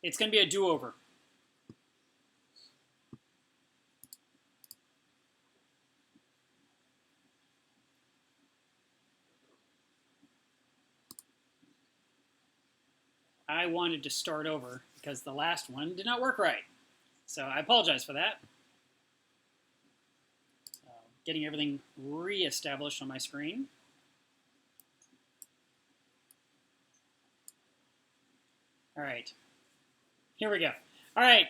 It's going to be a do-over. I wanted to start over because the last one did not work right. So I apologize for that. Getting everything re-established on my screen. All right, here we go. All right,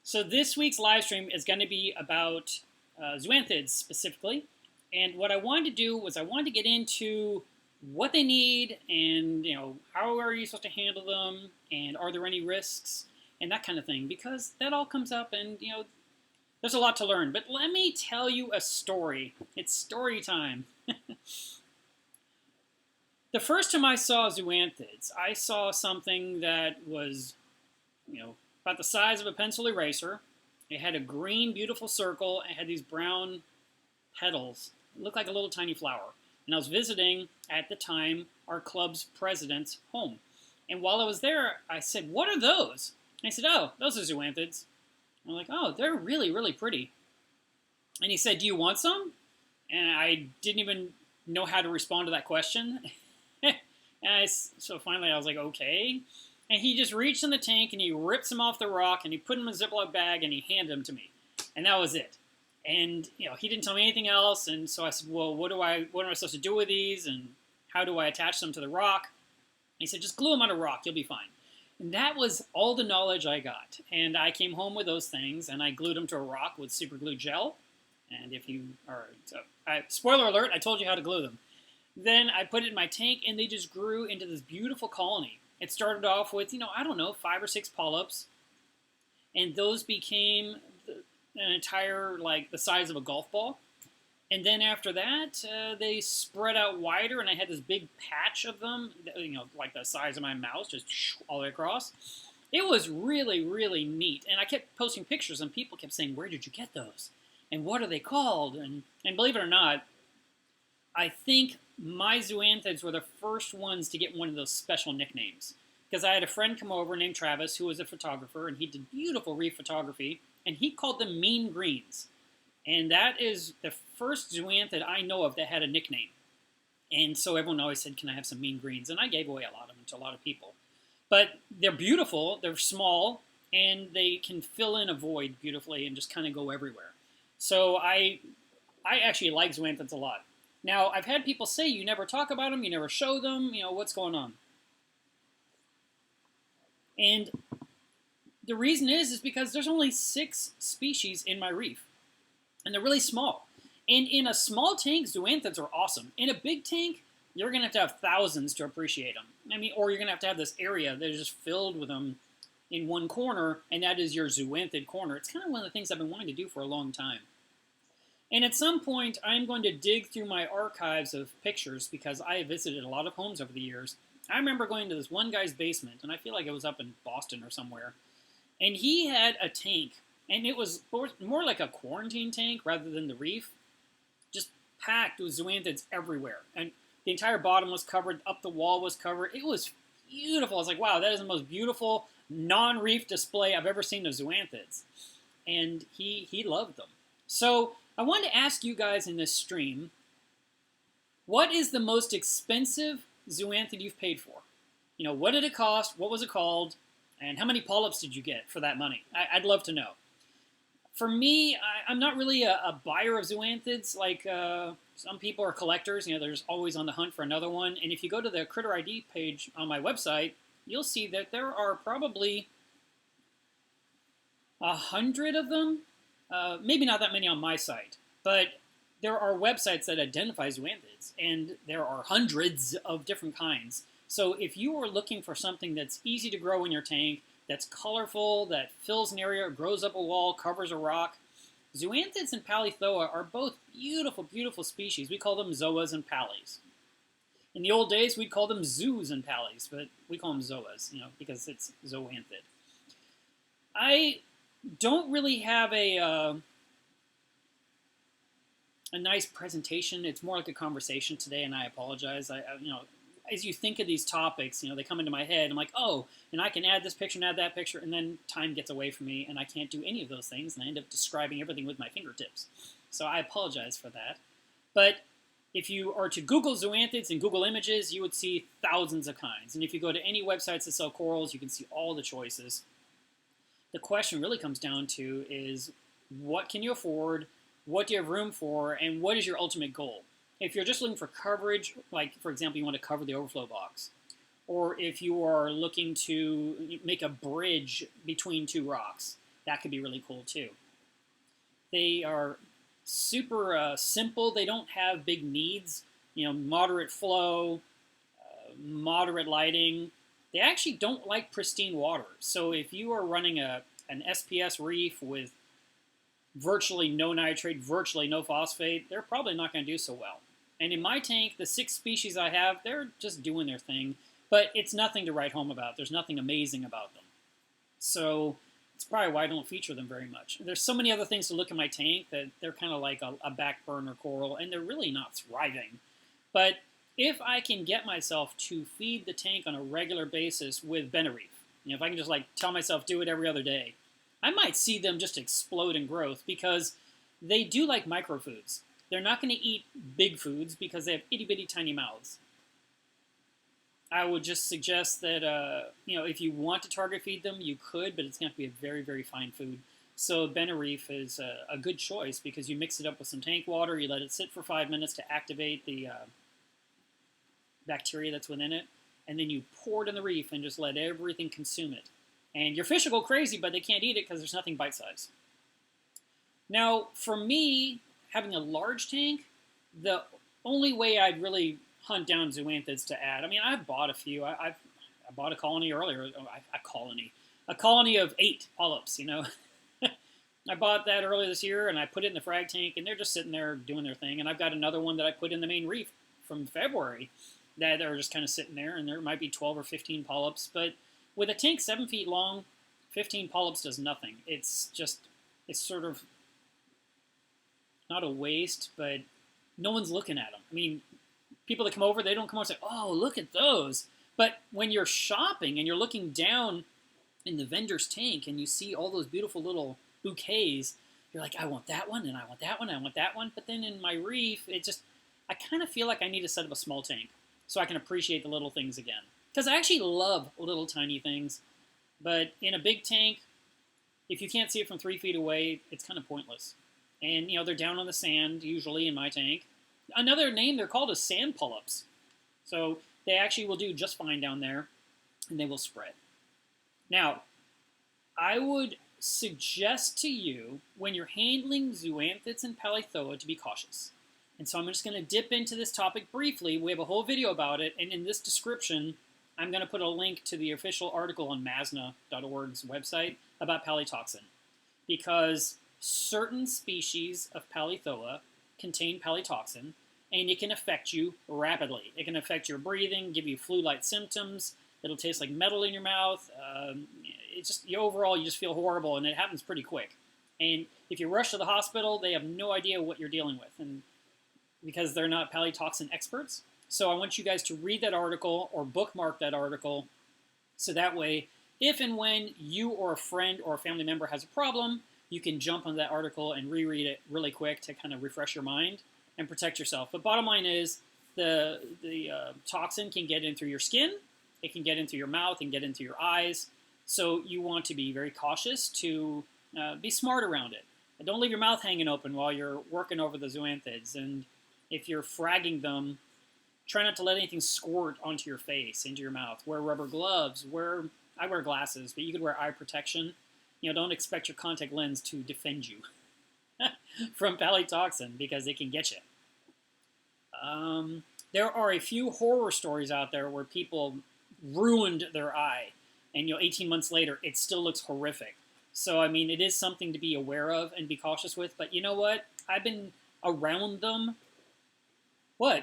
so this week's live stream is going to be about zoanthids specifically. And what I wanted to do was I wanted to get into what they need and, how are you supposed to handle them and are there any risks and that kind of thing, because that all comes up and, there's a lot to learn. But let me tell you a story. It's story time. The first time I saw zoanthids, I saw something that was, about the size of a pencil eraser. It had a green, beautiful circle. It had these brown petals. It looked like a little tiny flower. And I was visiting, at the time, our club's president's home. And while I was there, I said, "What are those?" And he said, "Oh, those are zoanthids." I'm like, "Oh, they're really, really pretty." And he said, "Do you want some?" And I didn't even know how to respond to that question. So finally I was like, okay. And he just reached in the tank and he rips them off the rock and he put them in a Ziploc bag and he handed them to me. And that was it. And, he didn't tell me anything else. And so I said, well, what am I supposed to do with these? And how do I attach them to the rock? And he said, just glue them on a rock. You'll be fine. And that was all the knowledge I got. And I came home with those things and I glued them to a rock with super glue gel. And if you are, spoiler alert, I told you how to glue them. Then I put it in my tank, and they just grew into this beautiful colony. It started off with, 5 or 6 polyps, and those became an entire, the size of a golf ball. And then after that, they spread out wider, and I had this big patch of them, like the size of my mouse, just all the way across. It was really, really neat, and I kept posting pictures, and people kept saying, "Where did you get those? And what are they called?" And believe it or not, I think my zoanthids were the first ones to get one of those special nicknames. Because I had a friend come over named Travis who was a photographer, and he did beautiful reef photography, and he called them mean greens. And that is the first zoanthid I know of that had a nickname. And so everyone always said, "Can I have some mean greens?" And I gave away a lot of them to a lot of people. But they're beautiful, they're small, and they can fill in a void beautifully and just kind of go everywhere. So I actually like zoanthids a lot. Now, I've had people say, "You never talk about them, you never show them, what's going on?" And the reason is because there's only 6 species in my reef. And they're really small. And in a small tank, zoanthids are awesome. In a big tank, you're going to have thousands to appreciate them. Or you're going to have this area that is just filled with them in one corner, and that is your zoanthid corner. It's kind of one of the things I've been wanting to do for a long time. And at some point, I'm going to dig through my archives of pictures because I have visited a lot of homes over the years. I remember going to this one guy's basement, and I feel like it was up in Boston or somewhere. And he had a tank, and it was more like a quarantine tank rather than the reef, just packed with zoanthids everywhere. And the entire bottom was covered, up the wall was covered. It was beautiful. I was like, wow, that is the most beautiful non-reef display I've ever seen of zoanthids. And he loved them. So I wanted to ask you guys in this stream, what is the most expensive zoanthid you've paid for? What did it cost? What was it called? And how many polyps did you get for that money? I'd love to know. For me, I'm not really a buyer of zoanthids like some people are collectors. They're just always on the hunt for another one. And if you go to the Critter ID page on my website, you'll see that there are probably 100 of them. Maybe not that many on my site, but there are websites that identify zoanthids, and there are hundreds of different kinds. So if you are looking for something that's easy to grow in your tank, that's colorful, that fills an area, grows up a wall, covers a rock, zoanthids and palythoa are both beautiful, beautiful species. We call them zoas and pallies. In the old days, we'd call them zoos and pallies, but we call them zoas, because it's zoanthid. I don't really have a nice presentation. It's more like a conversation today, and I apologize. as you think of these topics, they come into my head. I'm like, oh, and I can add this picture and add that picture, and then time gets away from me, and I can't do any of those things, and I end up describing everything with my fingertips. So I apologize for that. But if you are to Google zoanthids and Google images, you would see thousands of kinds. And if you go to any websites that sell corals, you can see all the choices. The question really comes down to is, what can you afford, what do you have room for, and what is your ultimate goal? If you're just looking for coverage, like, for example, you want to cover the overflow box, or if you are looking to make a bridge between two rocks, that could be really cool too. They are super simple. They don't have big needs, moderate flow, moderate lighting. They actually don't like pristine water. So if you are running an SPS reef with virtually no nitrate, virtually no phosphate, they're probably not going to do so well. And in my tank, the 6 species I have, they're just doing their thing, but it's nothing to write home about. There's nothing amazing about them. So it's probably why I don't feature them very much. There's so many other things to look in my tank that they're kind of like a back burner coral, and they're really not thriving. But if I can get myself to feed the tank on a regular basis with Reef, if I can just tell myself do it every other day, I might see them just explode in growth because they do like microfoods. They're not going to eat big foods because they have itty-bitty tiny mouths. I would just suggest that, if you want to target feed them, you could, but it's going to be a very, very fine food. So Reef is a good choice because you mix it up with some tank water, you let it sit for 5 minutes to activate the bacteria that's within it, and then you pour it in the reef and just let everything consume it. And your fish will go crazy, but they can't eat it because there's nothing bite-sized. Now, for me, having a large tank, the only way I'd really hunt down zoanthids to add, I've bought a few. I bought a colony earlier, a colony of 8 polyps, I bought that earlier this year, and I put it in the frag tank, and they're just sitting there doing their thing. And I've got another one that I put in the main reef from February that are just kind of sitting there, and there might be 12 or 15 polyps. But with a tank 7 feet long, 15 polyps does nothing. It's sort of not a waste, but no one's looking at them. People that come over, they don't come over and say, oh, look at those. But when you're shopping and you're looking down in the vendor's tank and you see all those beautiful little bouquets, you're like, I want that one, and I want that one, and I want that one. But then in my reef, I kind of feel like I need to set up a small tank so I can appreciate the little things again. Because I actually love little tiny things. But in a big tank, if you can't see it from 3 feet away, it's kind of pointless. And, they're down on the sand, usually, in my tank. Another name they're called is sand polyps. So they actually will do just fine down there, and they will spread. Now, I would suggest to you, when you're handling zoanthids and palythoa, to be cautious. And so I'm just going to dip into this topic briefly. We have a whole video about it, and in this description, I'm going to put a link to the official article on masna.org's website about palytoxin. Because certain species of palythoa contain palytoxin, and it can affect you rapidly. It can affect your breathing, give you flu-like symptoms. It'll taste like metal in your mouth. Overall, you just feel horrible, and it happens pretty quick. And if you rush to the hospital, they have no idea what you're dealing with, and because they're not palytoxin experts. So I want you guys to read that article or bookmark that article, so that way, if and when you or a friend or a family member has a problem, you can jump on that article and reread it really quick to kind of refresh your mind and protect yourself. But bottom line is, the toxin can get in through your skin, it can get into your mouth and get into your eyes. So you want to be very cautious to be smart around it. And don't leave your mouth hanging open while you're working over the zoanthids. And if you're fragging them, try not to let anything squirt onto your face, into your mouth. Wear rubber gloves. I wear glasses, but you could wear eye protection. Don't expect your contact lens to defend you from palytoxin because it can get you. There are a few horror stories out there where people ruined their eye, and 18 months later, it still looks horrific. So, it is something to be aware of and be cautious with. But you know what? I've been around them,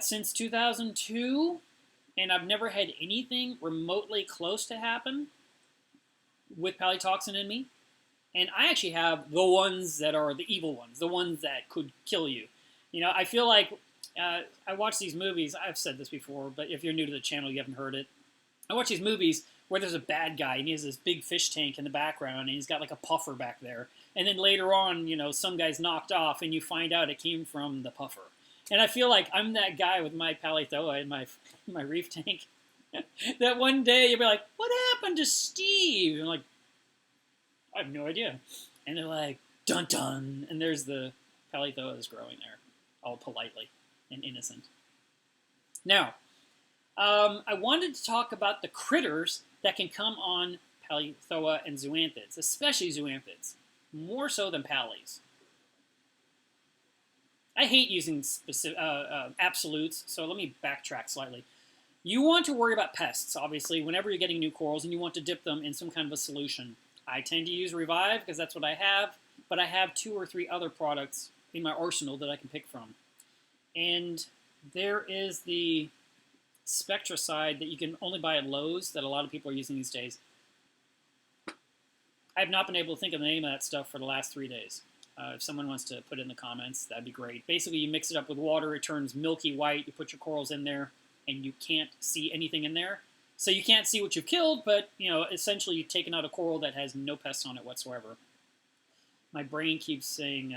since 2002? And I've never had anything remotely close to happen with palytoxin in me. And I actually have the ones that are the evil ones, the ones that could kill you. I feel like I watch these movies. I've said this before, but if you're new to the channel, you haven't heard it. I watch these movies where there's a bad guy and he has this big fish tank in the background and he's got like a puffer back there. And then later on, you know, some guy's knocked off and you find out it came from the puffer. And I feel like I'm that guy with my palytoa in my reef tank. That one day you'll be like, what happened to Steve? And I'm like, I have no idea. And they're like, dun dun. And there's the palytoa is growing there, all politely and innocent. Now, I wanted to talk about the critters that can come on palytoa and zoanthids, especially zoanthids, more so than pallies. I hate using specific, absolutes, so let me backtrack slightly. You want to worry about pests, obviously, whenever you're getting new corals and you want to dip them in some kind of a solution. I tend to use Revive because that's what I have, but I have 2 or 3 other products in my arsenal that I can pick from. And there is the Spectracide that you can only buy at Lowe's that a lot of people are using these days. I have not been able to think of the name of that stuff for the last 3 days. If someone wants to put it in the comments, that'd be great. Basically, you mix it up with water, it turns milky white, you put your corals in there, and you can't see anything in there. So you can't see what you've killed, but, you know, essentially you've taken out a coral that has no pests on it whatsoever. My brain keeps saying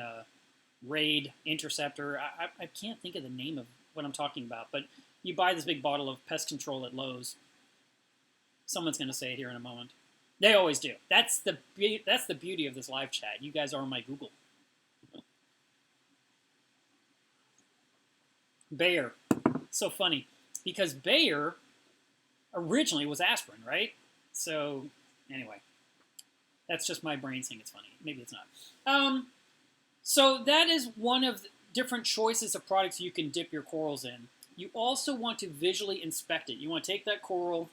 Raid, Interceptor. I can't think of the name of what I'm talking about, but you buy this big bottle of pest control at Lowe's. Someone's going to say it here in a moment. They always do. That's the beauty of this live chat. You guys are my Google. Bayer. So funny. Because Bayer originally was aspirin, right? So, anyway. That's just my brain saying it's funny. Maybe it's not. So that is one of the different choices of products you can dip your corals in. You also want to visually inspect it. You want to take that coral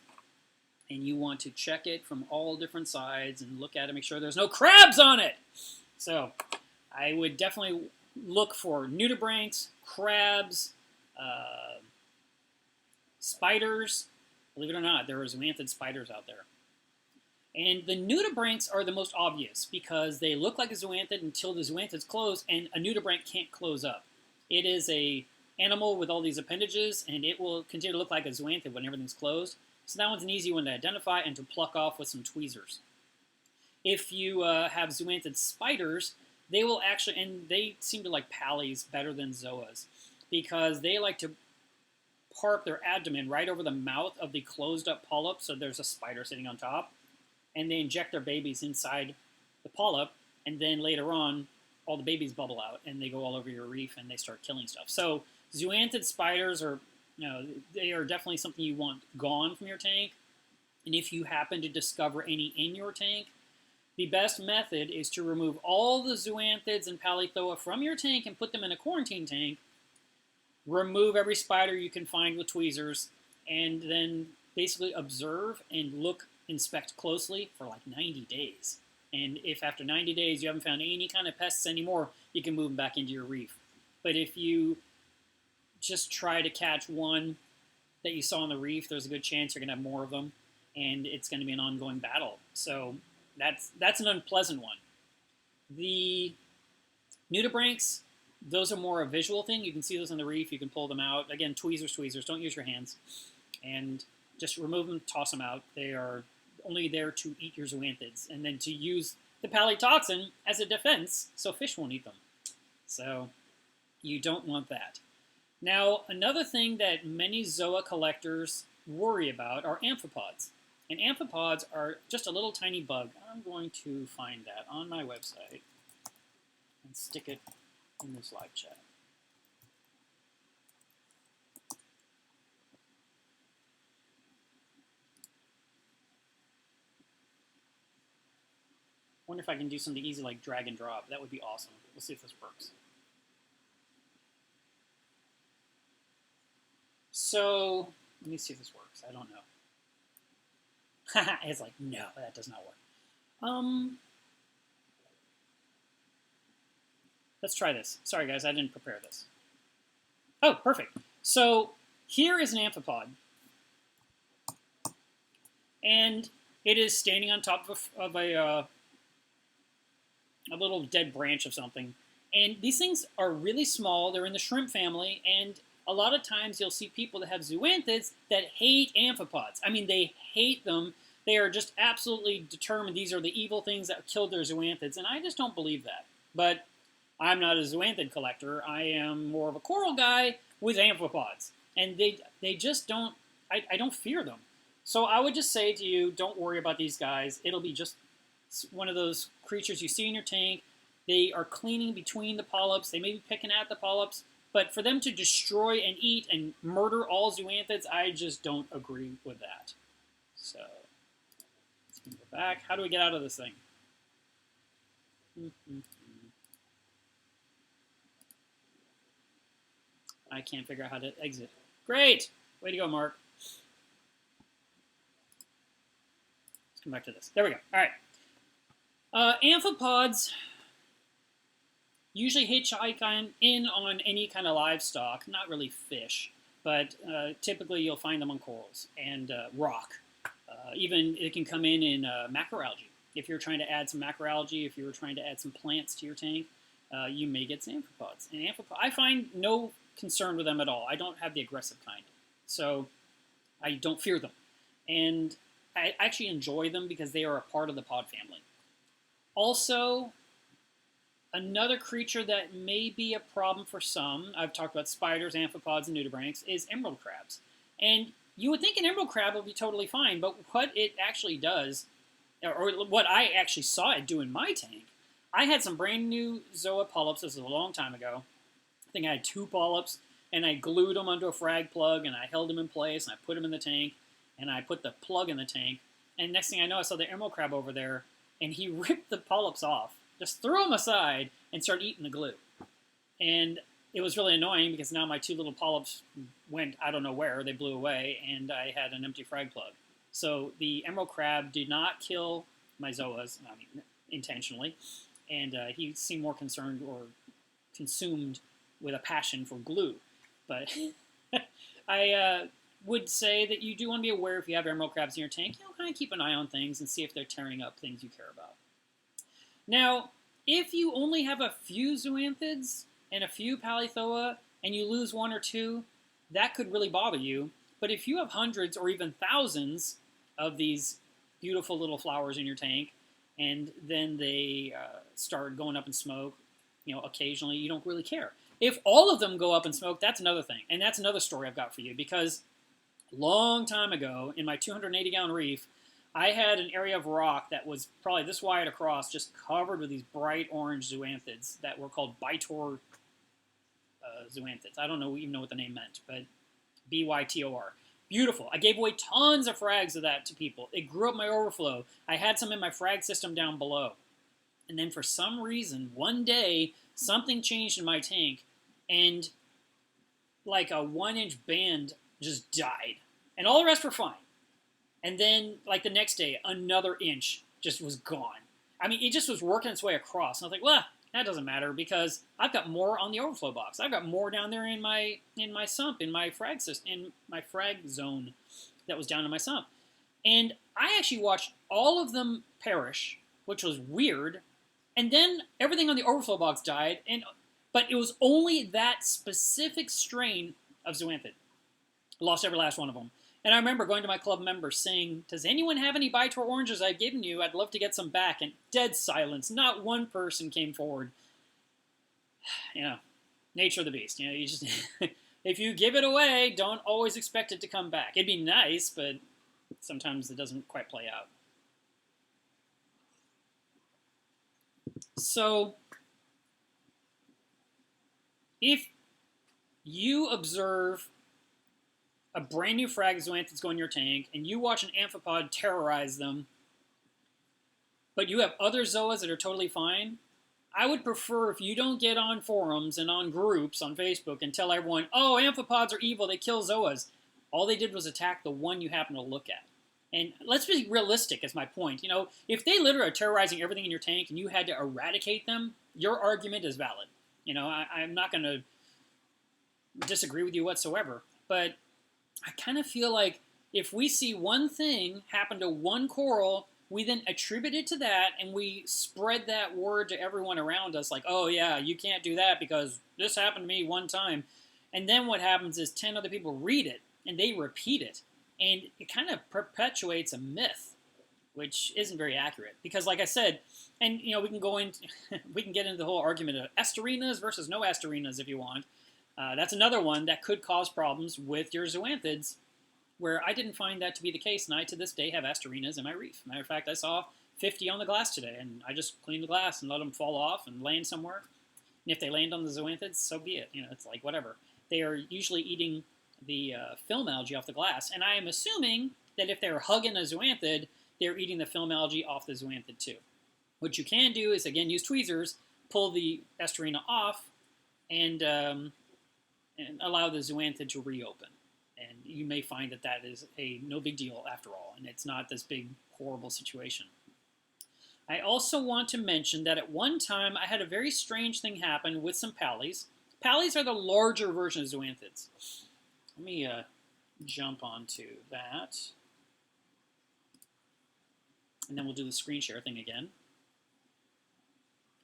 and you want to check it from all different sides and look at it, make sure there's no crabs on it. So I would definitely look for nudibranchs, crabs, spiders. Believe it or not, there are zoanthid spiders out there. And the nudibranchs are the most obvious because they look like a zoanthid until the zoanthids close, and a nudibranch can't close up. It is a animal with all these appendages, and it will continue to look like a zoanthid when everything's closed. So that one's an easy one to identify and to pluck off with some tweezers. If you have zoanthid spiders, they will actually, and they seem to like pallies better than zoas, because they like to park their abdomen right over the mouth of the closed up polyp, so there's a spider sitting on top, and they inject their babies inside the polyp, and then later on, all the babies bubble out, and they go all over your reef, and they start killing stuff. So zoanthid spiders are, you know, they are definitely something you want gone from your tank. And if you happen to discover any in your tank, the best method is to remove all the zoanthids and palytoa from your tank and put them in a quarantine tank. Remove every spider you can find with tweezers, and then basically observe and inspect closely for like 90 days. And if after 90 days you haven't found any kind of pests anymore, you can move them back into your reef. But if you just try to catch one that you saw on the reef, there's a good chance you're going to have more of them, and it's going to be an ongoing battle. So that's an unpleasant one. The nudibranchs, those are more a visual thing. You can see those on the reef. You can pull them out. Again, tweezers. Don't use your hands. And just remove them, toss them out. They are only there to eat your zoanthids, and then to use the palytoxin as a defense so fish won't eat them. So you don't want that. Now, another thing that many zoa collectors worry about are amphipods. And amphipods are just a little tiny bug. I'm going to find that on my website and stick it in this live chat. I wonder if I can do something easy like drag and drop. That would be awesome. We'll see if this works. So, let me see if this works. I don't know. It's like, no, that does not work. Let's try this. Sorry, guys, I didn't prepare this. Oh, perfect. So, here is an amphipod. And it is standing on top of a little dead branch of something. And these things are really small. They're in the shrimp family, and a lot of times you'll see people that have zoanthids that hate amphipods. I mean, they hate them. They are just absolutely determined these are the evil things that killed their zoanthids, and I just don't believe that. But I'm not a zoanthid collector. I am more of a coral guy with amphipods, and they just don't. I don't fear them. So I would just say to you, don't worry about these guys. It'll be just one of those creatures you see in your tank. They are cleaning between the polyps. They may be picking at the polyps. But for them to destroy and eat and murder all zoanthids, I just don't agree with that. So let's go back. How do we get out of this thing? I can't figure out how to exit. Great! Way to go, Mark. Let's come back to this. There we go. All right. Amphipods usually hitchhike in on any kind of livestock, not really fish, but typically you'll find them on corals and rock. Even it can come in macroalgae. If you're trying to add some macroalgae, if you were trying to add some plants to your tank, you may get some amphipods. And I find no concern with them at all. I don't have the aggressive kind, so I don't fear them. And I actually enjoy them because they are a part of the pod family. Also, another creature that may be a problem for some, I've talked about spiders, amphipods, and nudibranchs, is emerald crabs. And you would think an emerald crab would be totally fine, but what it actually does, or what I actually saw it do in my tank, I had some brand new Zoa polyps, this was a long time ago. I think I had 2 polyps, and I glued them onto a frag plug, and I held them in place, and I put them in the tank, and I put the plug in the tank, and next thing I know, I saw the emerald crab over there, and he ripped the polyps off, just threw them aside, and started eating the glue. And it was really annoying because now my 2 little polyps went, I don't know where, they blew away, and I had an empty frag plug. So the emerald crab did not kill my zoas, I mean, intentionally, and he seemed more concerned or consumed with a passion for glue. But I would say that you do want to be aware if you have emerald crabs in your tank, kind of keep an eye on things and see if they're tearing up things you care about. Now, if you only have a few zoanthids and a few palythoa and you lose 1 or 2, that could really bother you. But if you have hundreds or even thousands of these beautiful little flowers in your tank, and then they start going up in smoke, occasionally, you don't really care. If all of them go up in smoke, that's another thing. And that's another story I've got for you, because a long time ago in my 280-gallon reef, I had an area of rock that was probably this wide across, just covered with these bright orange zoanthids that were called Bytor zoanthids. I don't even know what the name meant, but B-Y-T-O-R. Beautiful. I gave away tons of frags of that to people. It grew up my overflow. I had some in my frag system down below. And then for some reason, one day, something changed in my tank, and like a 1-inch band just died. And all the rest were fine. And then, like the next day, another inch just was gone. I mean, it just was working its way across. And I was like, well, that doesn't matter because I've got more on the overflow box. I've got more down there in my sump, in my frag system, in my frag zone that was down in my sump. And I actually watched all of them perish, which was weird. And then everything on the overflow box died. But it was only that specific strain of zoanthid. Lost every last one of them. And I remember going to my club members saying, does anyone have any Bytor oranges I've given you? I'd love to get some back. And dead silence. Not one person came forward. Nature of the beast. You just if you give it away, don't always expect it to come back. It'd be nice, but sometimes it doesn't quite play out. So, if you observe a brand new frag of zoanthids go in your tank, and you watch an amphipod terrorize them, but you have other zoas that are totally fine, I would prefer if you don't get on forums and on groups on Facebook and tell everyone, oh, amphipods are evil, they kill zoas. All they did was attack the one you happen to look at. And let's be realistic is my point. If they literally are terrorizing everything in your tank and you had to eradicate them, your argument is valid. I'm not going to disagree with you whatsoever, but I kind of feel like if we see one thing happen to one coral, we then attribute it to that, and we spread that word to everyone around us like, oh yeah, you can't do that because this happened to me one time. And then what happens is 10 other people read it, and they repeat it. And it kind of perpetuates a myth, which isn't very accurate. Because like I said, and we can go into, we can get into the whole argument of estuarinas versus no estuarinas if you want. That's another one that could cause problems with your zoanthids, where I didn't find that to be the case, and I to this day have estuarinas in my reef. Matter of fact, I saw 50 on the glass today, and I just cleaned the glass and let them fall off and land somewhere. And if they land on the zoanthids, so be it. It's like whatever. They are usually eating the film algae off the glass, and I am assuming that if they're hugging a zoanthid, they're eating the film algae off the zoanthid too. What you can do is, again, use tweezers, pull the estuarina off, and allow the zoanthid to reopen. And you may find that that is no big deal after all, and it's not this big, horrible situation. I also want to mention that at one time I had a very strange thing happen with some pallies. Pallies are the larger version of zoanthids. Let me jump onto that. And then we'll do the screen share thing again.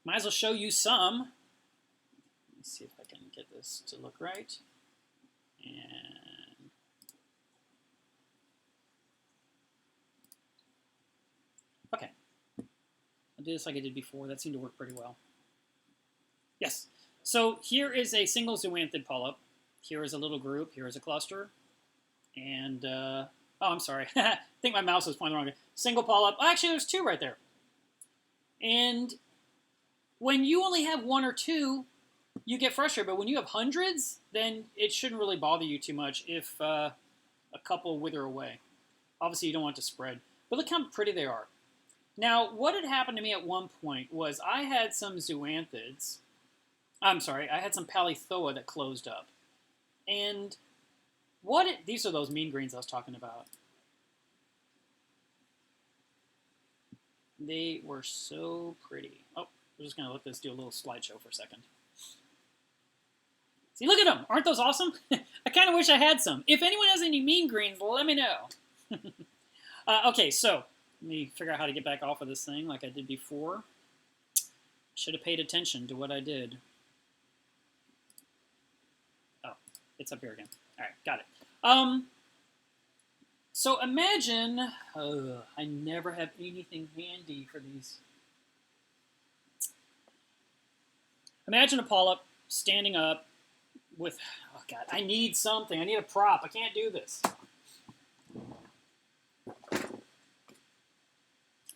Might as well show you some. Let me see if I can get this to look right. And okay. I'll do this like I did before. That seemed to work pretty well. Yes. So here is a single zoanthid polyp. Here is a little group. Here is a cluster. And, oh, I'm sorry. I think my mouse was pointing the wrong way. Single polyp. Oh, actually, there's two right there. And when you only have one or two, you get frustrated. But when you have hundreds, then it shouldn't really bother you too much if a couple wither away. Obviously, you don't want it to spread. But look how pretty they are. Now, what had happened to me at one point was I had some zoanthids. I'm sorry, I had some palythoa that closed up. And these are those mean greens I was talking about. They were so pretty. Oh, we're just going to let this do a little slideshow for a second. See, look at them. Aren't those awesome? I kind of wish I had some. If anyone has any mean greens, let me know. Okay, so let me figure out how to get back off of this thing like I did before. Should have paid attention to what I did. Oh, it's up here again. All right, got it. So imagine, I never have anything handy for these. Imagine a polyp standing up with, oh God, I need something. I need a prop. I can't do this.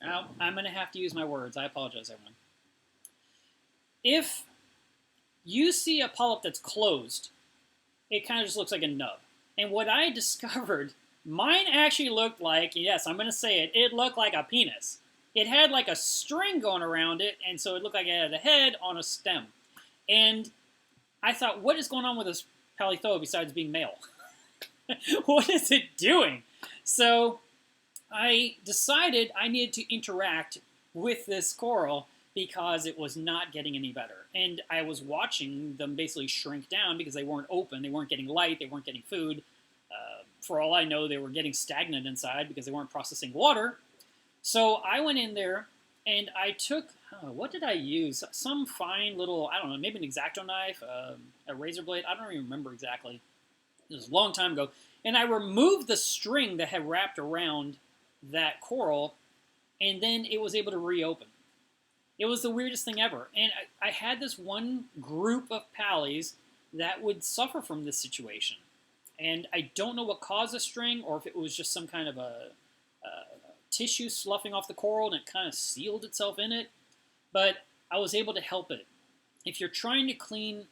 Now, I'm going to have to use my words. I apologize, everyone. If you see a polyp that's closed, it kind of just looks like a nub. And what I discovered, mine actually looked like, yes, I'm going to say it, it looked like a penis. It had like a string going around it, and so it looked like it had a head on a stem. And I thought, what is going on with this palythoa besides being male? What is it doing? So I decided I needed to interact with this coral because it was not getting any better. And I was watching them basically shrink down because they weren't open, they weren't getting light, they weren't getting food. For all I know, they were getting stagnant inside because they weren't processing water. So I went in there and I took, what did I use? Some fine little, I don't know, maybe an X-Acto knife, a razor blade, I don't even remember exactly. It was a long time ago. And I removed the string that had wrapped around that coral, and then it was able to reopen. It was the weirdest thing ever. And I had this one group of pallies that would suffer from this situation. And I don't know what caused the string, or if it was just some kind of a tissue sloughing off the coral and it kind of sealed itself in it. But I was able to help it. If you're trying to clean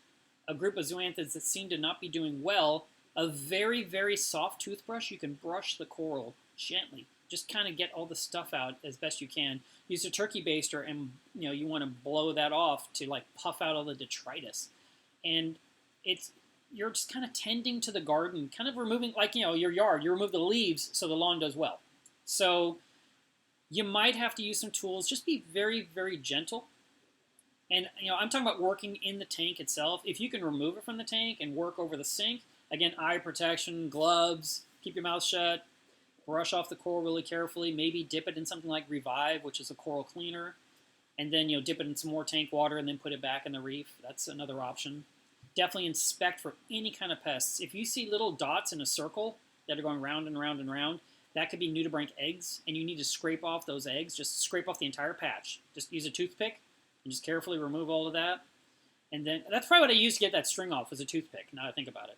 a group of zoanthids that seem to not be doing well, a very, very soft toothbrush, you can brush the coral gently. Just kind of get all the stuff out as best you can. Use a turkey baster, and you want to blow that off to like puff out all the detritus. And you're just kind of tending to the garden, kind of removing, like your yard. You remove the leaves so the lawn does well. So you might have to use some tools. Just be very, very gentle. And I'm talking about working in the tank itself. If you can remove it from the tank and work over the sink, again, eye protection, gloves, keep your mouth shut. Brush off the coral really carefully. Maybe dip it in something like Revive, which is a coral cleaner. And then, dip it in some more tank water and then put it back in the reef. That's another option. definitely inspect for any kind of pests. If you see little dots in a circle that are going round and round and round, that could be nudibranch eggs, and you need to scrape off those eggs. Just scrape off the entire patch. Just use a toothpick and just carefully remove all of that. And then that's probably what I used to get that string off, was a toothpick, now I think about it.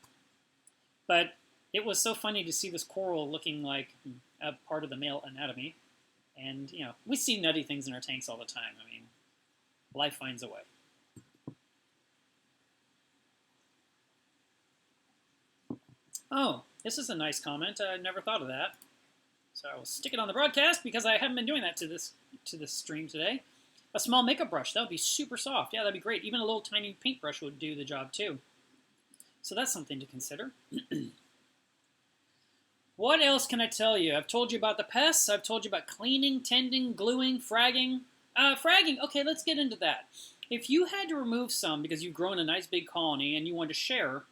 But it was so funny to see this coral looking like a part of the male anatomy. And, you know, we see nutty things in our tanks all the time. I mean, life finds a way. Oh, this is a nice comment. I never thought of that. So I will stick it on the broadcast because I haven't been doing that to this stream today. A small makeup brush, that would be super soft. Yeah, that'd be great. Even a little tiny paintbrush would do the job too. So that's something to consider. What else can I tell you? I've told you about the pests. I've told you about cleaning, tending, gluing, fragging. Fragging, okay, let's get into that. If you had to remove some because you've grown a nice big colony and you want to share,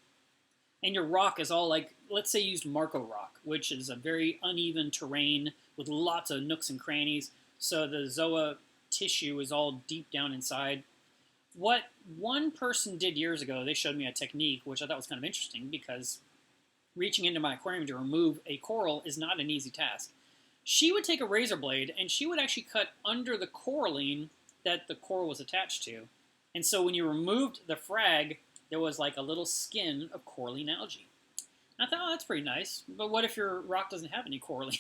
and your rock is all like, let's say you used Marco rock, which is a very uneven terrain with lots of nooks and crannies, so the zoa tissue is all deep down inside. What one person did years ago, they showed me a technique, which I thought was kind of interesting, because reaching into my aquarium to remove a coral is not an easy task. She would take a razor blade, and she would actually cut under the coralline that the coral was attached to. And so when you removed the frag, there was like a little skin of coralline algae. And I thought, oh, that's pretty nice. But what if your rock doesn't have any coralline?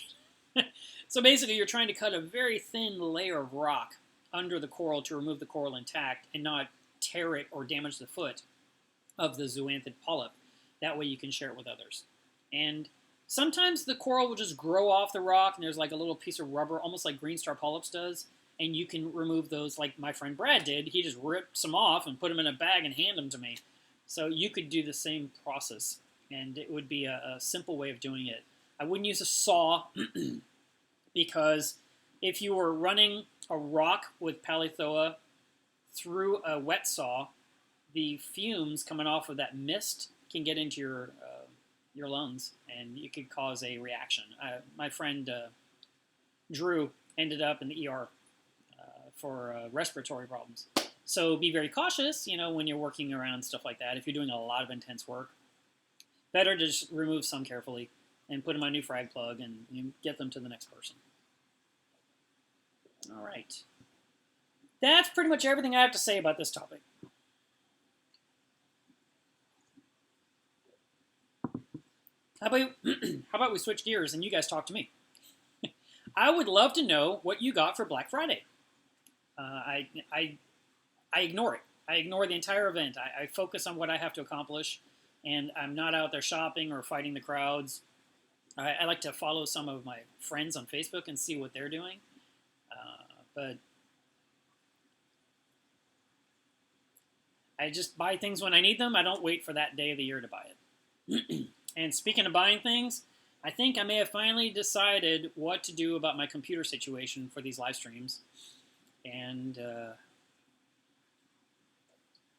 So basically, you're trying to cut a very thin layer of rock under the coral to remove the coral intact and not tear it or damage the foot of the zoanthid polyp. That way you can share it with others. And sometimes the coral will just grow off the rock, and there's like a little piece of rubber, almost like green star polyps does, and you can remove those like my friend Brad did. He just ripped some off and put them in a bag and hand them to me. So you could do the same process, and it would be a simple way of doing it. I wouldn't use a saw because if you were running a rock with palythoa through a wet saw, the fumes coming off of that mist can get into your lungs, and it could cause a reaction. My friend Drew ended up in the ER for respiratory problems. So be very cautious, you know, when you're working around stuff like that. If you're doing a lot of intense work, better to just remove some carefully and put them on a new frag plug and get them to the next person. All right. That's pretty much everything I have to say about this topic. How about we switch gears and you guys talk to me? I would love to know what you got for Black Friday. I ignore it. I ignore the entire event. I focus on what I have to accomplish, and I'm not out there shopping or fighting the crowds. I like to follow some of my friends on Facebook and see what they're doing. But I just buy things when I need them. I don't wait for that day of the year to buy it. And speaking of buying things, I think I may have finally decided what to do about my computer situation for these live streams. And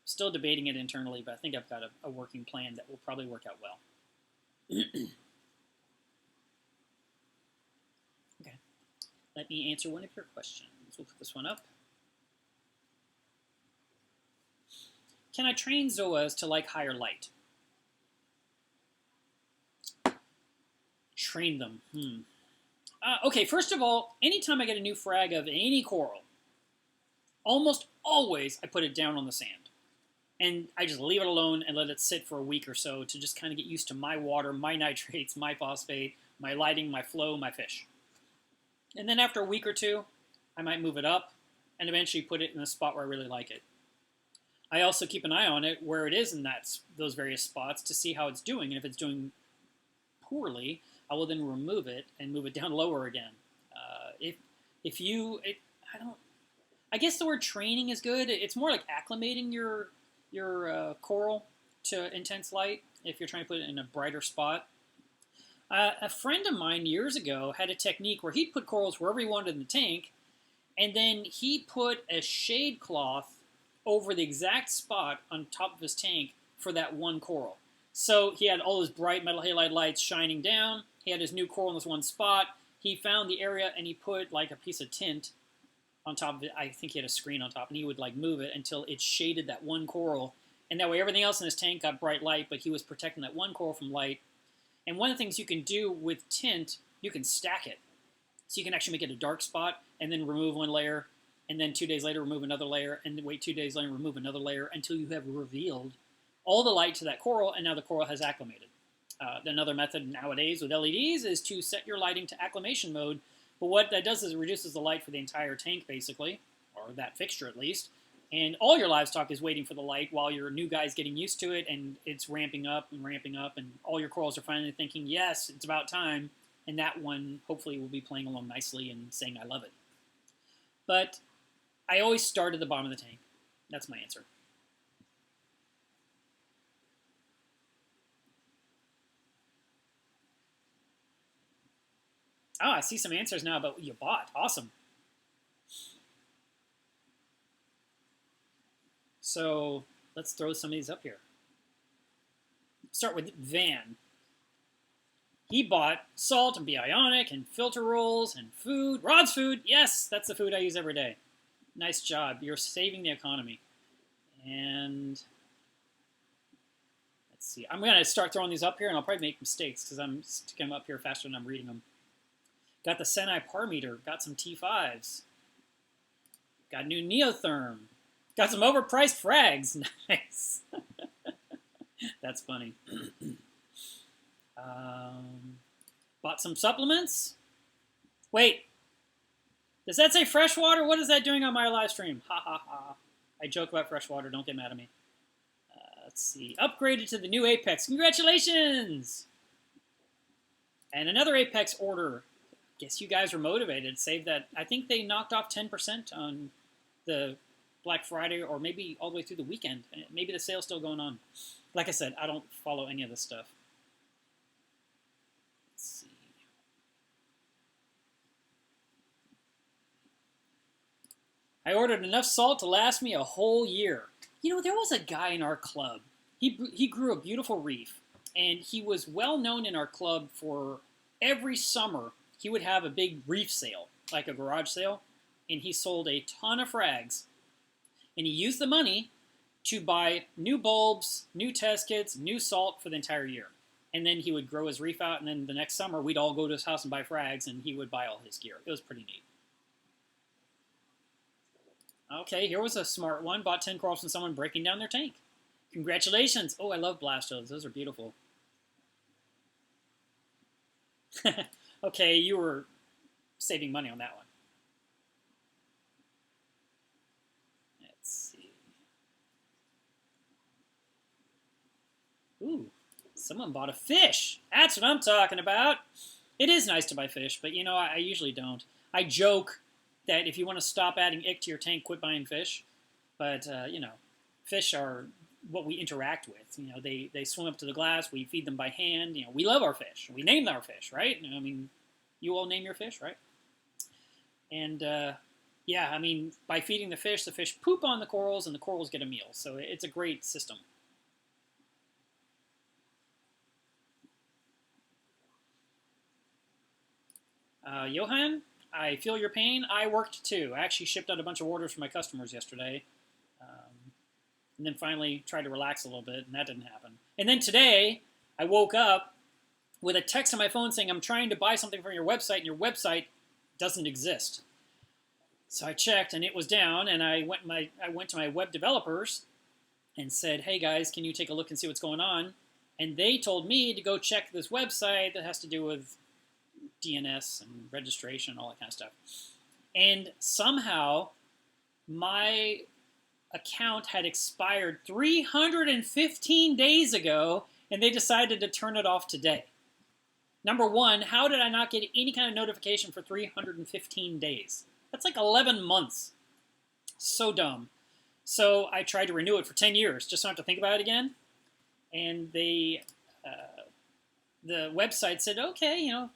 still debating it internally, but I think I've got a working plan that will probably work out well. Okay, let me answer one of your questions. We'll put this one up. Can I train zoas to like higher light? Train them. Okay, first of all, anytime I get a new frag of any coral, almost always I put it down on the sand. And I just leave it alone and let it sit for a week or so to just kind of get used to my water, my nitrates, my phosphate, my lighting, my flow, my fish. And then after a week or two, I might move it up and eventually put it in a spot where I really like it. I also keep an eye on it where it is in those various spots to see how it's doing. And if it's doing poorly, I will then remove it and move it down lower again. I guess the word training is good. It's more like acclimating your coral to intense light if you're trying to put it in a brighter spot. A friend of mine years ago had a technique where he'd put corals wherever he wanted in the tank, and then he put a shade cloth over the exact spot on top of his tank for that one coral. So he had all his bright metal halide lights shining down. He had his new coral in this one spot. He found the area and he put like a piece of tint on top of it. I think he had a screen on top, and he would like move it until it shaded that one coral. And that way everything else in his tank got bright light, but he was protecting that one coral from light. And one of the things you can do with tint, you can stack it. So you can actually make it a dark spot and then remove one layer, and then 2 days later remove another layer, and then wait 2 days later and remove another layer until you have revealed all the light to that coral, and now the coral has acclimated. Another method nowadays with LEDs is to set your lighting to acclimation mode, but what that does is it reduces the light for the entire tank, basically, or that fixture at least, and all your livestock is waiting for the light while your new guy's getting used to it, and it's ramping up, and all your corals are finally thinking, yes, it's about time, and that one hopefully will be playing along nicely and saying, I love it. But I always start at the bottom of the tank. That's my answer. Oh, I see some answers now about what you bought. Awesome. So let's throw some of these up here. Start with Van. He bought salt and bionic and filter rolls and food. Rod's food. Yes, that's the food I use every day. Nice job. You're saving the economy. And let's see. I'm going to start throwing these up here, and I'll probably make mistakes because I'm sticking them up here faster than I'm reading them. Got the Senai par meter. Got some T5s. Got new Neotherm. Got some overpriced frags. Nice. That's funny. Bought some supplements. Wait. Does that say freshwater? What is that doing on my live stream? Ha ha ha. I joke about freshwater. Don't get mad at me. Let's see. Upgraded to the new Apex. Congratulations! And another Apex order. Guess you guys were motivated. Save that. I think they knocked off 10% on the Black Friday, or maybe all the way through the weekend. Maybe the sale's still going on. Like I said, I don't follow any of this stuff. Let's see. I ordered enough salt to last me a whole year. You know, there was a guy in our club. He grew a beautiful reef, and he was well known in our club for every summer he would have a big reef sale, like a garage sale, and he sold a ton of frags. And he used the money to buy new bulbs, new test kits, new salt for the entire year. And then he would grow his reef out, and then the next summer we'd all go to his house and buy frags, and he would buy all his gear. It was pretty neat. Okay, here was a smart one. Bought 10 corals from someone breaking down their tank. Congratulations. Oh, I love Blastos. Those are beautiful. Okay, you were saving money on that one. Let's see. Ooh, someone bought a fish. That's what I'm talking about. It is nice to buy fish, but you know, I usually don't. I joke that if you want to stop adding ick to your tank, quit buying fish. But, you know, fish are what we interact with. You know, they swim up to the glass. We feed them by hand. You know, we love our fish. We name our fish, right? I mean, you all name your fish, right? And, yeah, I mean, by feeding the fish poop on the corals, and the corals get a meal. So it's a great system. Johan, I feel your pain. I worked too. I actually shipped out a bunch of orders for my customers yesterday. And then finally tried to relax a little bit, and that didn't happen. And then today, I woke up with a text on my phone saying, I'm trying to buy something from your website, and your website doesn't exist. So I checked, and it was down, and I went to my web developers and said, hey guys, can you take a look and see what's going on? And they told me to go check this website that has to do with DNS and registration and all that kind of stuff. And somehow my account had expired 315 days ago, and they decided to turn it off today. Number one, how did I not get any kind of notification for 315 days? That's like 11 months. So dumb. So I tried to renew it for 10 years, just so I don't have to think about it again. And they, the website said, okay, you know,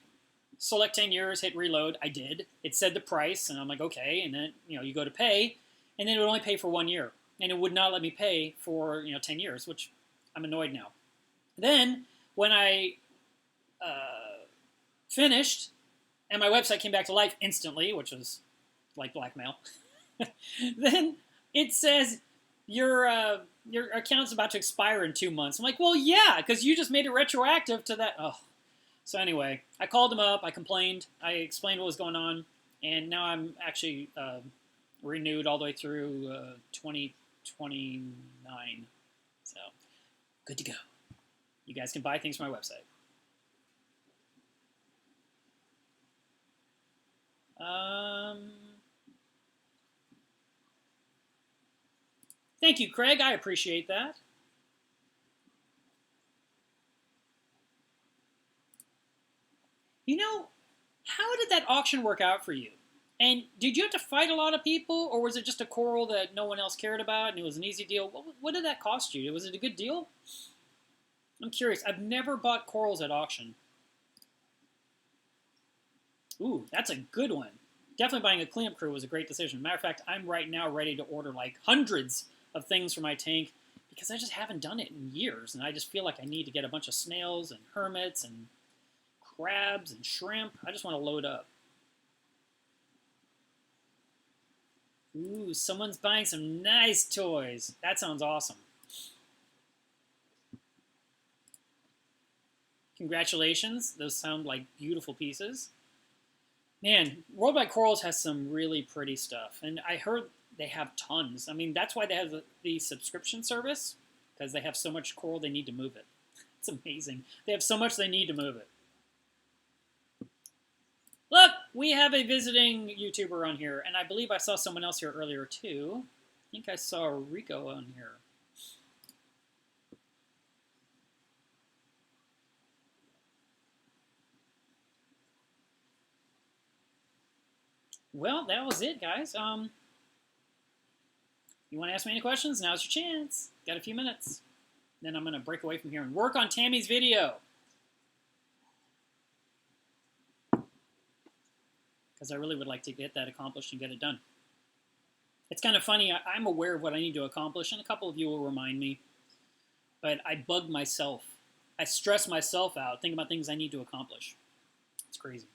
select 10 years, hit reload. I did. It said the price, and I'm like, okay. And then, you know, you go to pay, and then it would only pay for 1 year. And it would not let me pay for, you know, 10 years, which I'm annoyed now. Then, when I finished, and my website came back to life instantly, which was like blackmail, then it says, your account's about to expire in 2 months. I'm like, well, yeah, because you just made it retroactive to that. Oh, so anyway, I called him up. I complained. I explained what was going on, and now I'm actually renewed all the way through 2029. So good to go. You guys can buy things from my website. Thank you, Craig. I appreciate that. You know, how did that auction work out for you? And did you have to fight a lot of people, or was it just a coral that no one else cared about and it was an easy deal? What did that cost you? Was it a good deal? I'm curious. I've never bought corals at auction. Ooh, that's a good one. Definitely buying a cleanup crew was a great decision. Matter of fact, I'm right now ready to order like hundreds of things for my tank because I just haven't done it in years, and I just feel like I need to get a bunch of snails and hermits and crabs and shrimp. I just want to load up. Ooh, someone's buying some nice toys. That sounds awesome. Congratulations. Those sound like beautiful pieces. Man, Worldwide Corals has some really pretty stuff. And I heard they have tons. I mean, that's why they have the subscription service, because they have so much coral they need to move it. It's amazing. They have so much they need to move it. Look, we have a visiting YouTuber on here, and I believe I saw someone else here earlier too. I think I saw Rico on here. Well, that was it, guys. You want to ask me any questions? Now's your chance. Got a few minutes. Then I'm going to break away from here and work on Tammy's video. Because I really would like to get that accomplished and get it done. It's kind of funny. I'm aware of what I need to accomplish, and a couple of you will remind me. But I bug myself. I stress myself out thinking about things I need to accomplish. It's crazy.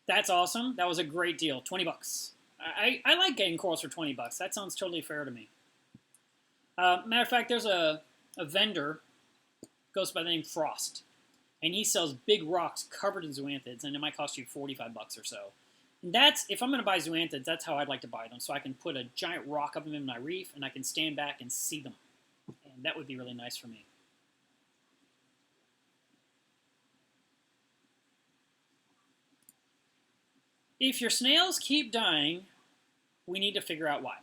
That's awesome. That was a great deal. 20 bucks. I like getting corals for 20 bucks. That sounds totally fair to me. Matter of fact, there's a vendor, goes by the name Frost, and he sells big rocks covered in zoanthids, and it might cost you 45 bucks or so. And that's, if I'm going to buy zoanthids, that's how I'd like to buy them, so I can put a giant rock up in my reef, and I can stand back and see them. And that would be really nice for me. If your snails keep dying, we need to figure out why.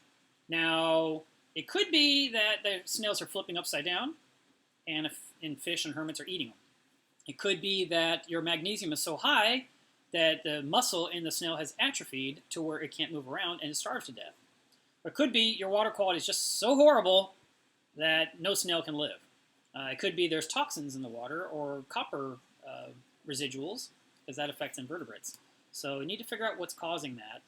Now, it could be that the snails are flipping upside down, and fish and hermits are eating them. It could be that your magnesium is so high that the muscle in the snail has atrophied to where it can't move around and it starves to death. Or it could be your water quality is just so horrible that no snail can live. It could be there's toxins in the water or copper residuals, because that affects invertebrates. So you need to figure out what's causing that.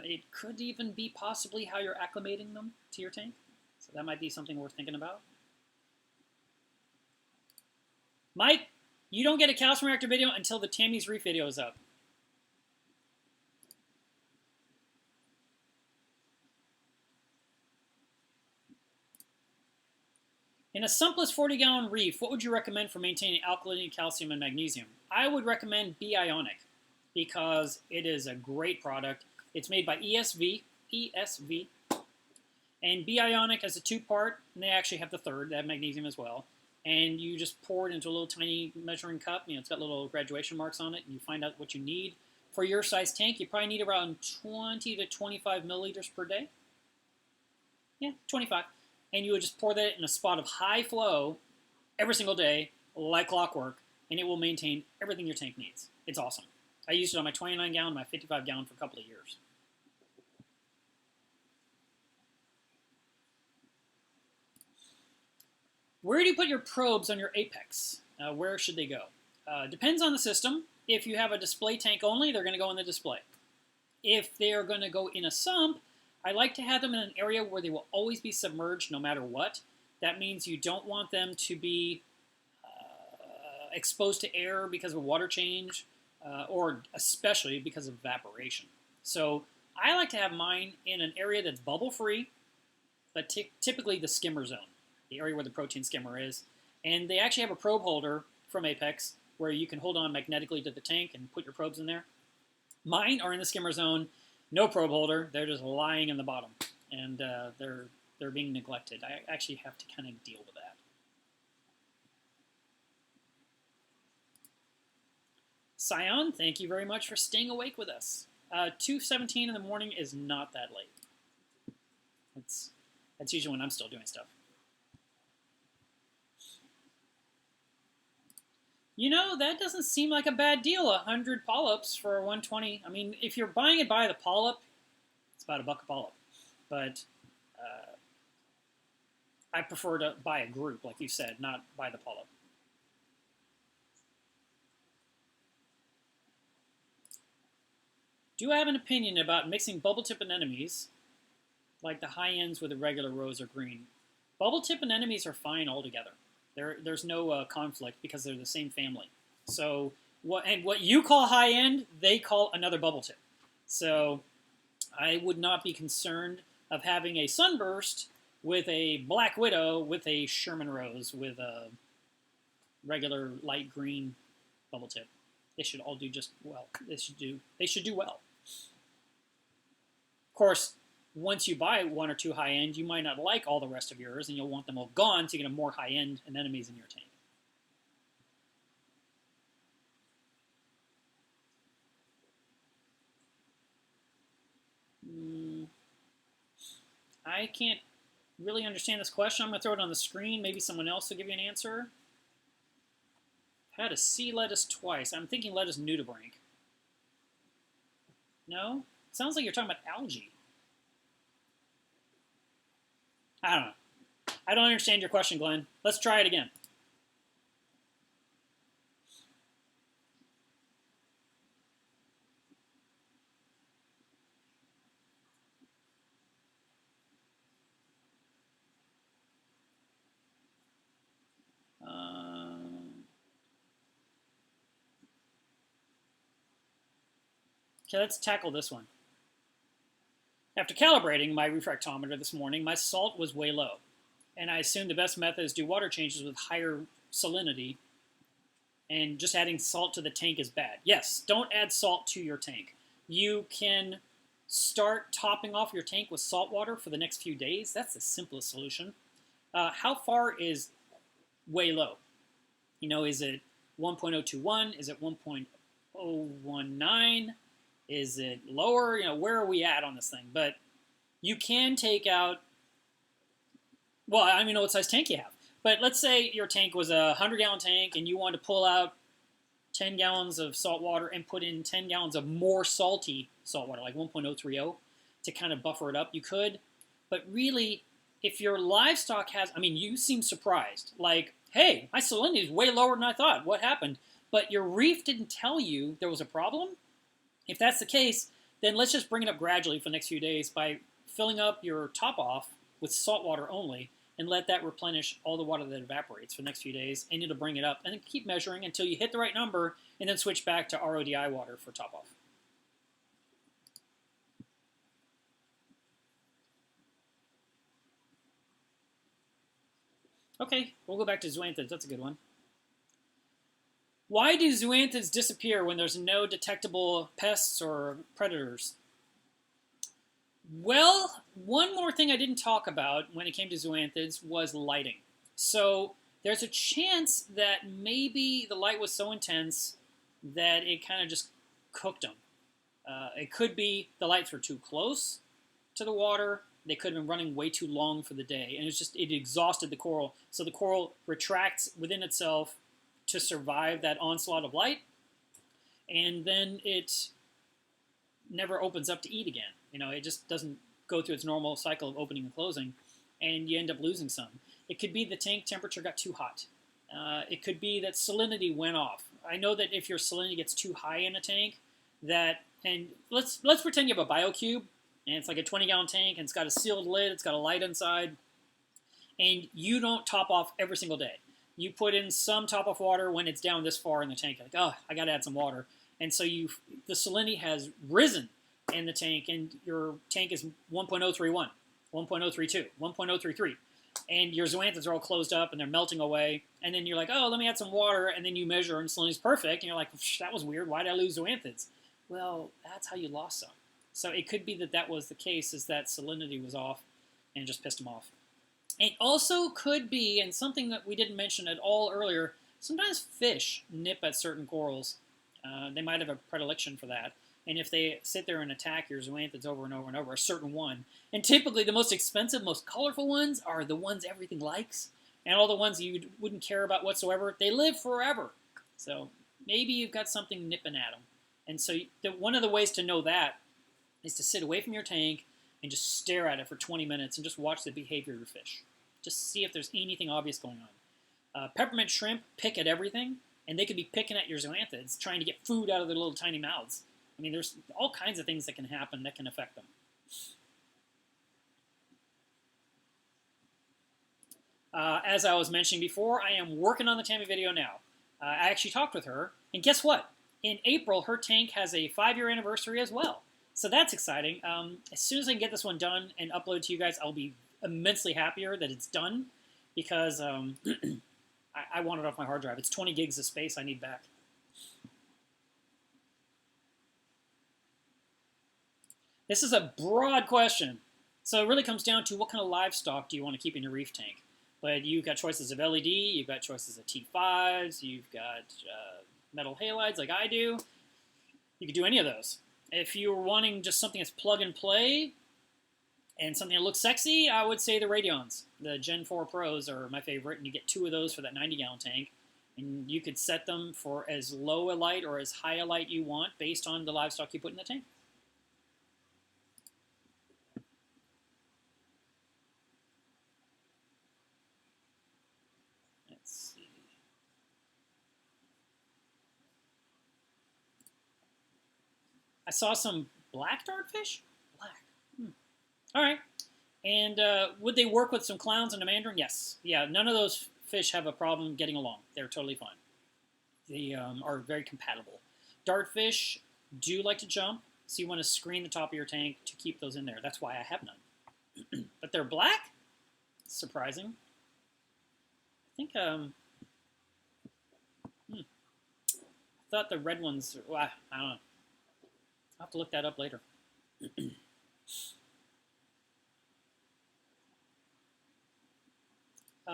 It could even be possibly how you're acclimating them to your tank. So that might be something worth thinking about. Mike, you don't get a calcium reactor video until the Tammy's Reef video is up. In a sumpless 40-gallon reef, what would you recommend for maintaining alkylating calcium and magnesium? I would recommend B-Ionic because it is a great product. It's made by ESV, and B-Ionic has a two-part, and they actually have the third. They have magnesium as well. And you just pour it into a little tiny measuring cup. You know, it's got little graduation marks on it, and you find out what you need. For your size tank, you probably need around 20 to 25 milliliters per day. Yeah, 25. And you would just pour that in a spot of high flow every single day, like clockwork, and it will maintain everything your tank needs. It's awesome. I used it on my 29-gallon, my 55-gallon for a couple of years. Where do you put your probes on your apex? Where should they go? Depends on the system. If you have a display tank only, they're going to go in the display. If they are going to go in a sump, I like to have them in an area where they will always be submerged no matter what. That means you don't want them to be exposed to air because of a water change. or especially because of evaporation. So I like to have mine in an area that's bubble-free, but typically the skimmer zone, the area where the protein skimmer is. And they actually have a probe holder from Apex where you can hold on magnetically to the tank and put your probes in there. Mine are in the skimmer zone, no probe holder. They're just lying in the bottom, and they're being neglected. I actually have to kind of deal with that. Sion, thank you very much for staying awake with us. 2:17 in the morning is not that late. That's usually when I'm still doing stuff. You know, that doesn't seem like a bad deal, 100 polyps for 120. I mean, if you're buying it by the polyp, it's about $1 a polyp. But I prefer to buy a group, like you said, not buy the polyp. Do I have an opinion about mixing bubble tip anemones, like the high ends with the regular rose or green? Bubble tip anemones are fine altogether. There's no conflict because they're the same family. So what you call high end, they call another bubble tip. So I would not be concerned of having a sunburst with a black widow with a Sherman rose with a regular light green bubble tip. They should all do just well. They should do well. Of course, once you buy one or two high-end, you might not like all the rest of yours, and you'll want them all gone so you get a more high-end anemones in your tank. I can't really understand this question. I'm going to throw it on the screen. Maybe someone else will give you an answer. Had a sea lettuce twice. I'm thinking lettuce nudibranch. No? Sounds like you're talking about algae. I don't know. I don't understand your question, Glenn. Let's try it again. Okay, let's tackle this one. After calibrating my refractometer this morning, my salt was way low, and I assumed the best method is do water changes with higher salinity, and just adding salt to the tank is bad. Yes, don't add salt to your tank. You can start topping off your tank with salt water for the next few days. That's the simplest solution. How far is way low? You know, is it 1.021? Is it 1.019? Is it lower? You know, where are we at on this thing? But you can take out, well, I don't even know what size tank you have. But let's say your tank was a 100-gallon tank and you want to pull out 10 gallons of salt water and put in 10 gallons of more salty salt water, like 1.030, to kind of buffer it up. You could. But really, if your livestock has, I mean, you seem surprised. Like, hey, my salinity is way lower than I thought. What happened? But your reef didn't tell you there was a problem. If that's the case, then let's just bring it up gradually for the next few days by filling up your top off with salt water only and let that replenish all the water that evaporates for the next few days, and it'll bring it up. And then keep measuring until you hit the right number, and then switch back to RODI water for top off. Okay, we'll go back to zoanthids. That's a good one. Why do zoanthids disappear when there's no detectable pests or predators? Well, one more thing I didn't talk about when it came to zoanthids was lighting. So there's a chance that maybe the light was so intense that it kind of just cooked them. It could be the lights were too close to the water. They could have been running way too long for the day, and it exhausted the coral. So the coral retracts within itself to survive that onslaught of light, and then it never opens up to eat again. You know, it just doesn't go through its normal cycle of opening and closing, and you end up losing some. It could be the tank temperature got too hot. It could be that salinity went off. I know that if your salinity gets too high in a tank, and let's pretend you have a BioCube, and it's like a 20-gallon tank, and it's got a sealed lid, it's got a light inside, and you don't top off every single day. You put in some top-off water when it's down this far in the tank. Like, oh, I got to add some water. And so the salinity has risen in the tank, and your tank is 1.031, 1.032, 1.033. And your zoanthids are all closed up and they're melting away. And then you're like, oh, let me add some water. And then you measure and salinity's perfect. And you're like, that was weird. Why did I lose zoanthids? Well, that's how you lost some. So it could be that was the case, is that salinity was off and just pissed them off. It also could be, and something that we didn't mention at all earlier, sometimes fish nip at certain corals. They might have a predilection for that. And if they sit there and attack your zoanthids over and over and over, a certain one, and typically the most expensive, most colorful ones are the ones everything likes, and all the ones you wouldn't care about whatsoever, they live forever. So maybe you've got something nipping at them. And so one of the ways to know that is to sit away from your tank and just stare at it for 20 minutes and just watch the behavior of your fish. Just see if there's anything obvious going on. Peppermint shrimp pick at everything, and they could be picking at your zoanthids, trying to get food out of their little tiny mouths. I mean, there's all kinds of things that can happen that can affect them. As I was mentioning before, I am working on the Tammy video now. I actually talked with her, and guess what? In April, her tank has a 5-year anniversary as well. So that's exciting. As soon as I can get this one done and upload to you guys, I'll be immensely happier that it's done, because I want it off my hard drive. It's 20 gigs of space I need back. This is a broad question. So it really comes down to what kind of livestock do you want to keep in your reef tank. But you've got choices of LED, you've got choices of T5s, you've got metal halides like I do. You could do any of those. If you're wanting just something that's plug and play and something that looks sexy, I would say the Radions. The Gen 4 Pros are my favorite, and you get 2 of those for that 90-gallon tank. And you could set them for as low a light or as high a light you want based on the livestock you put in the tank. Let's see. I saw some black dartfish? Black. All right. And would they work with some clowns and a mandarin? Yes. Yeah, none of those fish have a problem getting along. They're totally fine. They are very compatible. Dartfish do like to jump, so you want to screen the top of your tank to keep those in there. That's why I have none. But they're black? Surprising. I think, I thought the red ones, well, I don't know. I'll have to look that up later.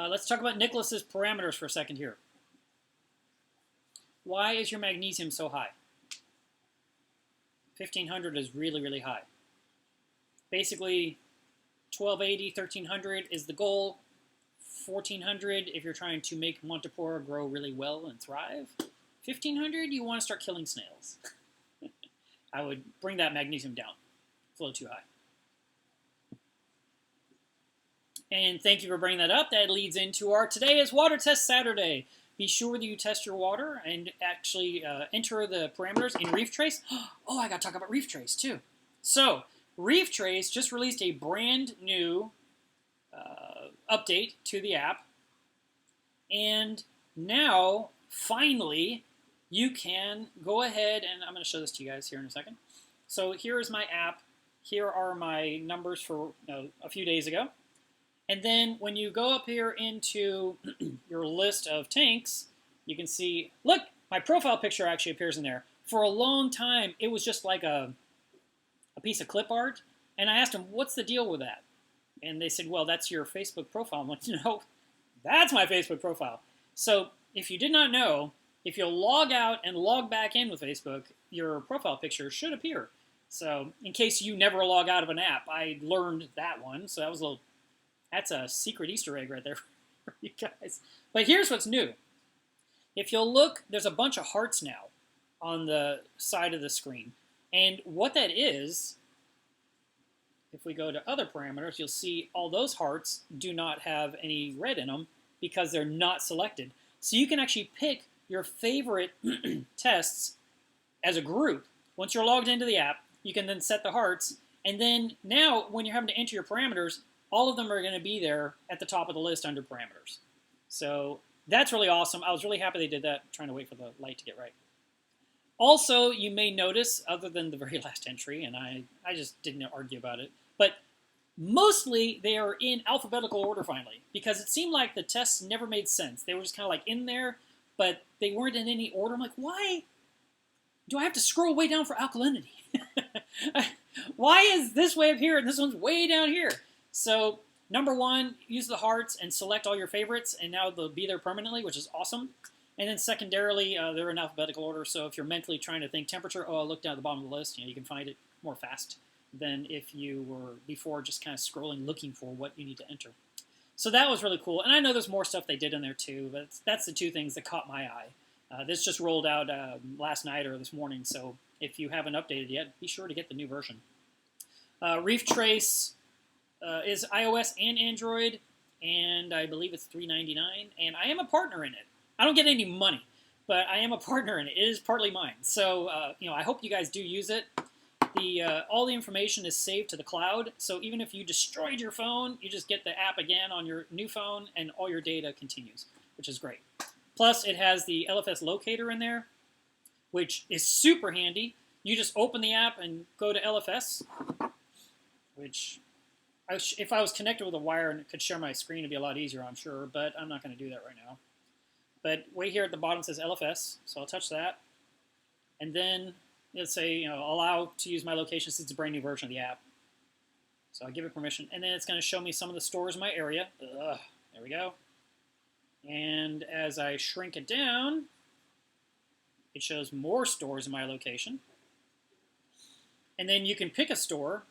Let's talk about Nicholas's parameters for a second here. Why is your magnesium so high? 1500 is really, really high. Basically, 1280, 1300 is the goal. 1400 if you're trying to make Montipora grow really well and thrive. 1500, you want to start killing snails. I would bring that magnesium down. It's a little too high. And thank you for bringing that up. That leads into our Today is Water Test Saturday. Be sure that you test your water and actually enter the parameters in Reef Trace. Oh, I got to talk about Reef Trace too. So, Reef Trace just released a brand new update to the app. And now, finally, you can go ahead, and I'm going to show this to you guys here in a second. So here is my app. Here are my numbers for a few days ago. And then when you go up here into your list of tanks, you can see, look, my profile picture actually appears in there. For a long time, it was just like a piece of clip art. And I asked them, what's the deal with that? And they said, well, that's your Facebook profile. I'm like, no, that's my Facebook profile. So if you did not know, if you'll log out and log back in with Facebook, your profile picture should appear. So in case you never log out of an app, I learned that one. So that was that's a secret Easter egg right there for you guys. But here's what's new. If you'll look, there's a bunch of hearts now on the side of the screen. And what that is, if we go to other parameters, you'll see all those hearts do not have any red in them because they're not selected. So you can actually pick your favorite tests as a group. Once you're logged into the app, you can then set the hearts. And then now, when you're having to enter your parameters, all of them are going to be there at the top of the list under parameters. So that's really awesome. I was really happy they did that. I'm trying to wait for the light to get right. Also, you may notice, other than the very last entry, and I just didn't argue about it, but mostly they are in alphabetical order finally, because it seemed like the tests never made sense. They were just kind of like in there, but they weren't in any order. I'm like, why do I have to scroll way down for alkalinity? Why is this way up here and this one's way down here? So number one, use the hearts and select all your favorites, and now they'll be there permanently, which is awesome. And then secondarily, they're in alphabetical order, so if you're mentally trying to think temperature, oh, I'll look down at the bottom of the list, you can find it more fast than if you were before just kind of scrolling looking for what you need to enter. So that was really cool. And I know there's more stuff they did in there too, but that's the two things that caught my eye. This just rolled out last night or this morning, so if you haven't updated yet, be sure to get the new version. Reef Trace is iOS and Android, and I believe it's $3.99, and I am a partner in it. I don't get any money, but I am a partner in it. It is partly mine. So, I hope you guys do use it. All the information is saved to the cloud, so even if you destroyed your phone, you just get the app again on your new phone, and all your data continues, which is great. Plus, it has the LFS locator in there, which is super handy. You just open the app and go to LFS, which, if I was connected with a wire and could share my screen, it'd be a lot easier, I'm sure, but I'm not going to do that right now. But way here at the bottom says LFS, so I'll touch that. And then it'll say, allow to use my location since it's a brand new version of the app. So I'll give it permission. And then it's going to show me some of the stores in my area. There we go. And as I shrink it down, it shows more stores in my location. And then you can pick a store,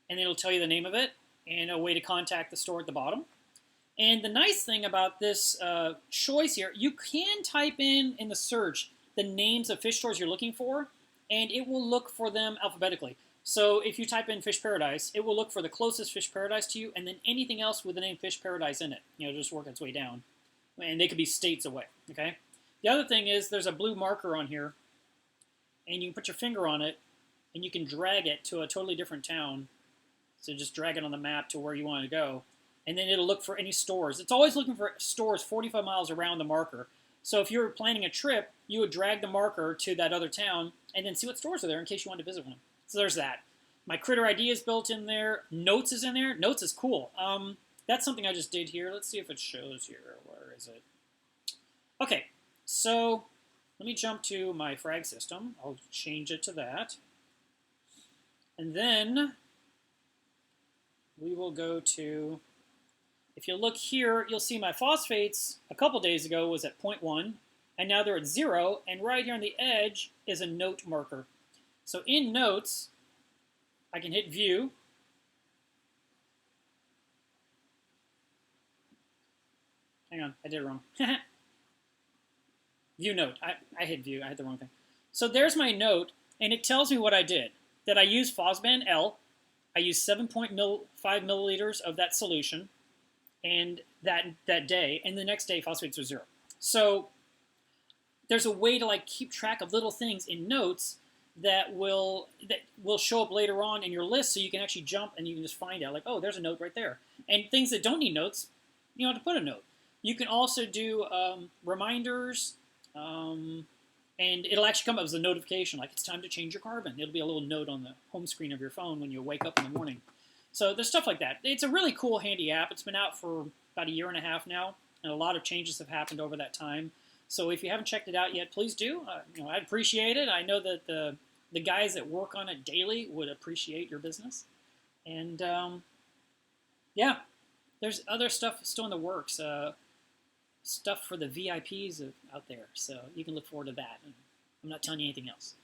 and it'll tell you the name of it and a way to contact the store at the bottom. And the nice thing about this choice here, you can type in the search the names of fish stores you're looking for, and it will look for them alphabetically. So if you type in Fish Paradise, it will look for the closest Fish Paradise to you, and then anything else with the name Fish Paradise in it. Just work its way down. And they could be states away, okay? The other thing is there's a blue marker on here, and you can put your finger on it, and you can drag it to a totally different town. So just drag it on the map to where you want to go. And then it'll look for any stores. It's always looking for stores 45 miles around the marker. So if you were planning a trip, you would drag the marker to that other town and then see what stores are there in case you want to visit one. So there's that. My Critter ID is built in there. Notes is in there. Notes is cool. That's something I just did here. Let's see if it shows here. Where is it? Okay, so let me jump to my frag system. I'll change it to that. And then we will go to... If you look here, you'll see my phosphates a couple days ago was at 0.1, and now they're at 0, and right here on the edge is a note marker. So in notes, I can hit view. Hang on, I did it wrong. View note. I hit view. I hit the wrong thing. So there's my note, and it tells me what I did. That I used Phosban L. I used 7.5 milliliters of that solution. And that day, and the next day, phosphates were 0. So there's a way to keep track of little things in notes that will show up later on in your list, so you can actually jump and you can just find out oh, there's a note right there. And things that don't need notes, you don't have to put a note. You can also do reminders, and it'll actually come up as a notification, it's time to change your carbon. It'll be a little note on the home screen of your phone when you wake up in the morning. So there's stuff like that. It's a really cool, handy app. It's been out for about 1.5 years now, and a lot of changes have happened over that time. So if you haven't checked it out yet, please do. I'd appreciate it. I know that the guys that work on it daily would appreciate your business. And yeah, there's other stuff still in the works. Stuff for the VIPs out there. So you can look forward to that. I'm not telling you anything else.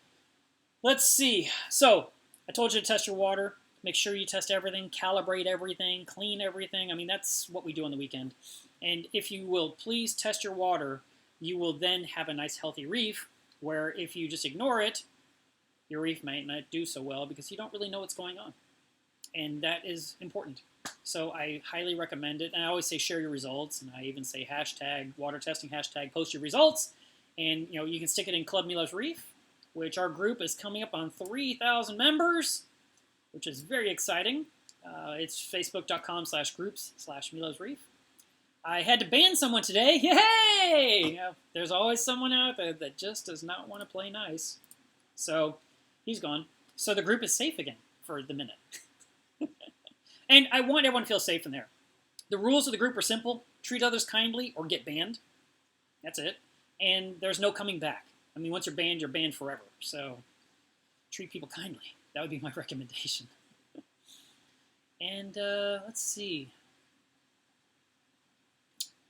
Let's see. So I told you to test your water. Make sure you test everything, calibrate everything, clean everything. I mean, that's what we do on the weekend. And if you will please test your water, you will then have a nice healthy reef, where if you just ignore it, your reef might not do so well because you don't really know what's going on. And that is important. So I highly recommend it. And I always say share your results, and I even say hashtag water testing, hashtag post your results. And you can stick it in Club melevsreef, which our group is coming up on 3,000 members. Which is very exciting. It's facebook.com/groups/melevsreef. I had to ban someone today. Yay! There's always someone out there that just does not want to play nice. So he's gone. So the group is safe again for the minute. And I want everyone to feel safe in there. The rules of the group are simple. Treat others kindly or get banned. That's it. And there's no coming back. I mean, once you're banned forever. So treat people kindly. That would be my recommendation. And let's see.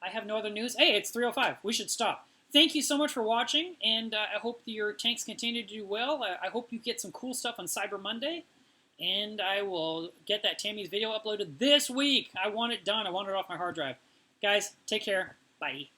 I have no other news. Hey, it's 3:05. We should stop. Thank you so much for watching, and I hope your tanks continue to do well. I hope you get some cool stuff on Cyber Monday, and I will get that Tammy's video uploaded this week. I want it done. I want it off my hard drive. Guys, take care. Bye.